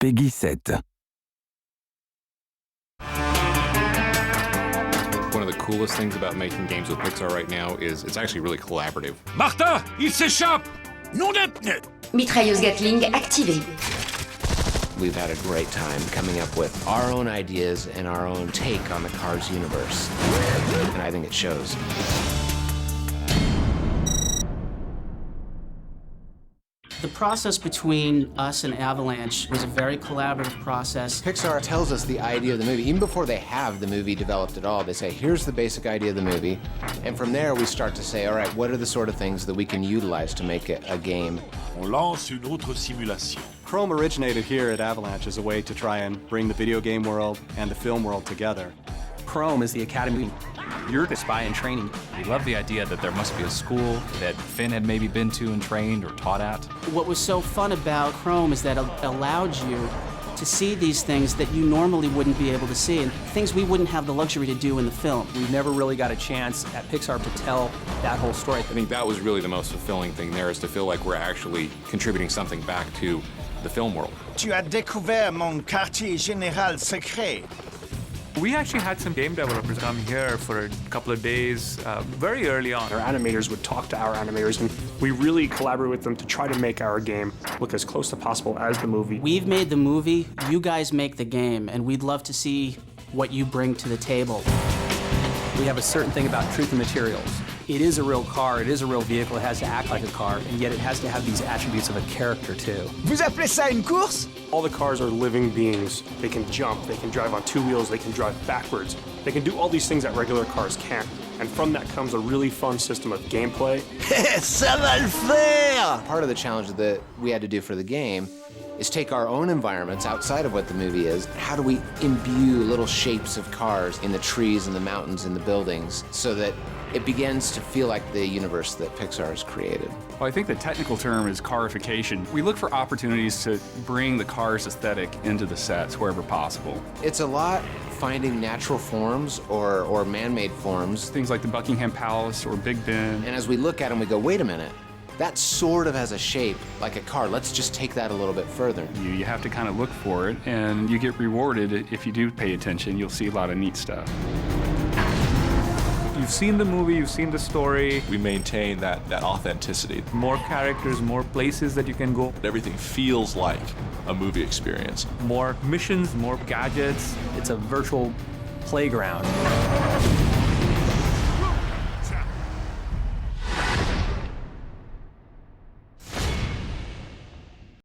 Peggy 7. One of the coolest things about making games with Pixar right now is it's actually really collaborative. Martha, il s'échappe! Nom d'un pneu! Mitrailleuse Gatling activée. We've had a great time coming up with our own ideas and our own take on the Cars universe. And I think it shows. The process between us and Avalanche was a very collaborative process. Pixar tells us the idea of the movie. Even before they have the movie developed at all, they say, here's the basic idea of the movie. And from there, we start to say, all right, what are the sort of things that we can utilize to make it a game? On lance une autre simulation. Chrome originated here at Avalanche as a way to try and bring the video game world and the film world together. Chrome is the academy. You're the spy in training. We love the idea that there must be a school that Finn had maybe been to and trained or taught at. What was so fun about Chrome is that it allowed you to see these things that you normally wouldn't be able to see, and things we wouldn't have the luxury to do in the film. We never really got a chance at Pixar to tell that whole story. I think that was really the most fulfilling thing there, is to feel like we're actually contributing something back to the film world. Tu as découvert mon quartier général secret. We actually had some game developers come here for a couple of days very early on. Our animators would talk to our animators, and we really collaborated with them to try to make our game look as close as possible as the movie. We've made the movie, you guys make the game, and we'd love to see what you bring to the table. We have a certain thing about truth and materials. It is a real car, it is a real vehicle, it has to act like a car, and yet it has to have these attributes of a character too. Vous appelez ça une course? All the cars are living beings. They can jump, they can drive on two wheels, they can drive backwards. They can do all these things that regular cars can't. And from that comes a really fun system of gameplay. Ça va le faire! Part of the challenge that we had to do for the game is take our own environments outside of what the movie is. How do we imbue little shapes of cars in the trees and the mountains and the buildings so that it begins to feel like the universe that Pixar has created? Well, I think the technical term is carification. We look for opportunities to bring the car's aesthetic into the sets wherever possible. It's a lot finding natural forms or man-made forms. Things like the Buckingham Palace or Big Ben. And as we look at them, we go, wait a minute. That sort of has a shape like a car. Let's just take that a little bit further. You have to kind of look for it, and you get rewarded if you do pay attention. You'll see a lot of neat stuff. You've seen the movie, you've seen the story. We maintain that authenticity. More characters, more places that you can go. Everything feels like a movie experience. More missions, more gadgets. It's a virtual playground.